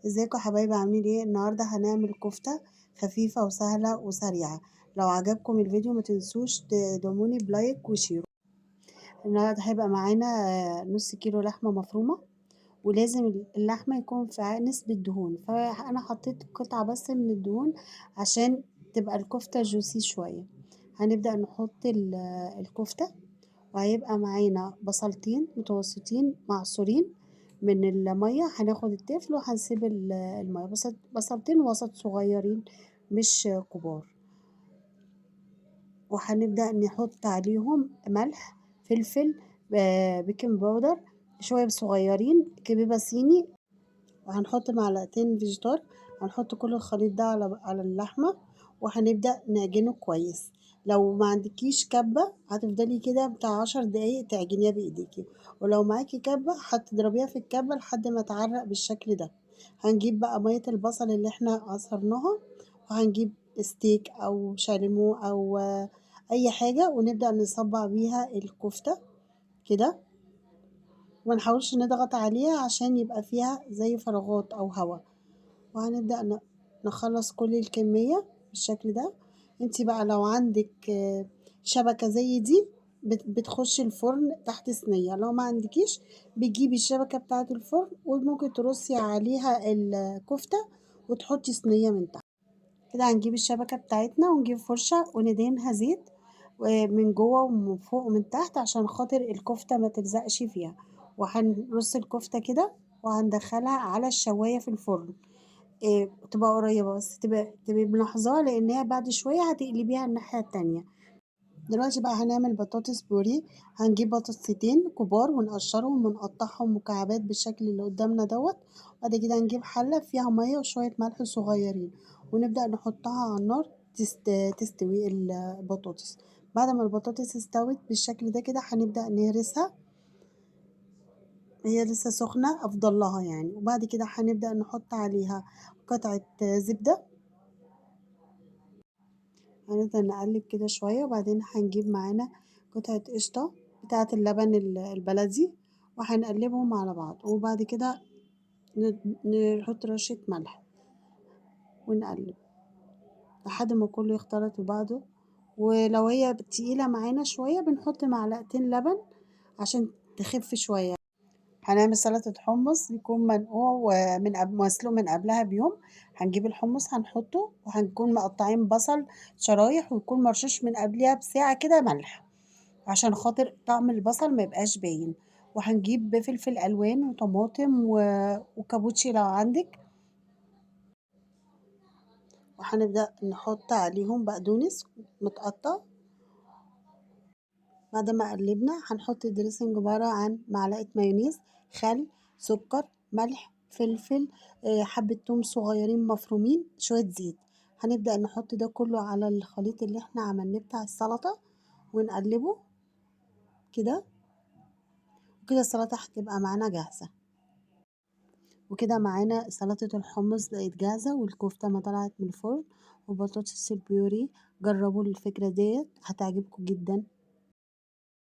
ازيكم يا حبايبي، عاملين ايه؟ النهارده هنعمل كفتة خفيفة وسهلة وسريعة. لو عجبكم الفيديو ما تنسوش تدعموني بلايك وشير. النهارده هيبقى معانا نص كيلو لحمة مفرومة، ولازم اللحمة يكون في نسبة دهون، فأنا حطيت قطعة بس من الدهون عشان تبقى الكفتة جوسي شوية. هنبدأ نحط الكفتة، وهيبقى معانا بصلتين متوسطين معصورين من المية. هناخد التفل وهنسيب المية. بصلتين وسط صغيرين مش كبار، وهنبدأ نحط عليهم ملح، فلفل، بيكنج باودر، شوية صغيرين، كبيبة صيني، وهنحط معلقتين فيجيتار. هنحط كل الخليط ده على اللحمة، وهنبدأ نعجنه كويس. لو ما عندكيش كبة هتفضلي كده بتاع 10 دقايق تعجنيها بإيديكي، ولو معاكي كبة هتضربيها في الكبة لحد ما تعرق بالشكل ده. هنجيب بقى مية البصل اللي احنا عصرناها، وهنجيب ستيك أو شاليمو أو أي حاجة، ونبدأ نصبع بيها الكفتة كده، ومنحاولش نضغط عليها عشان يبقى فيها زي فراغات أو هوا. وهنبدأ نخلص كل الكمية بالشكل ده. انتي بقى لو عندك شبكة زي دي بتخش الفرن تحت صينية. لو ما عندكيش بتجيبي الشبكة بتاعة الفرن، وممكن ترصي عليها الكفتة وتحطي صينية من تحت كده. هنجيب الشبكة بتاعتنا ونجيب فرشة وندهنها زيت من جوه ومن فوق ومن تحت عشان خاطر الكفتة ما تلزقش فيها. وهنرص الكفتة كده وهندخلها على الشواية في الفرن. تبقى قريبة، بس تبقي ملاحظاها لأنها بعد شوية هتقلبيها الناحية التانية. دلوقتي بقى هنعمل بطاطس بوريه. هنجيب بطاطستين كبار ونقشرهم ونقطعهم مكعبات بالشكل اللي قدامنا دوت. وبعد كده هنجيب حلة فيها مية وشوية ملح صغيرين، ونبدأ نحطها على النار تستوي البطاطس. بعد ما البطاطس استوت بالشكل ده كده هنبدأ نهرسها، هي لسه سخنة أفضل لها يعني. وبعد كده هنبدأ نحط عليها قطعة زبدة. هنفضل نقلب كده شوية، وبعدين هنجيب معانا قطعة قشطة بتاعة اللبن البلدي، وهنقلبهم على بعض. وبعد كده نحط رشة ملح ونقلب لحد ما كله يختلط ببعضه. ولو هي تقيلة معانا شوية بنحط معلقتين لبن عشان تخف شوية. هنعمل سلطة حمص يكون منقوع ومن مسلوق من قبلها بيوم. هنجيب الحمص هنحطه، وهنكون مقطعين بصل شرايح، ويكون مرشوش من قبلها بساعة كده ملح عشان خاطر طعم البصل ما يبقاش باين. وهنجيب فلفل ألوان وطماطم وكابوتشي لو عندك، وهنبدأ نحط عليهم بقدونس متقطع. بعد ما قلبنا هنحط الدريسنج عبارة عن معلقة مايونيز، خل، سكر، ملح، فلفل، حبة توم صغيرين مفرومين، شوية زيت. هنبدأ نحط ده كله على الخليط اللي احنا عملناه بتاع السلطة ونقلبه كده. وكده السلطة هتبقى معانا جاهزة. وكده معانا سلطة الحمص بقت جاهزة، والكفتة ما طلعت من الفرن، وبطاطس البيوري. جربوا الفكرة ديت هتعجبكم جدا.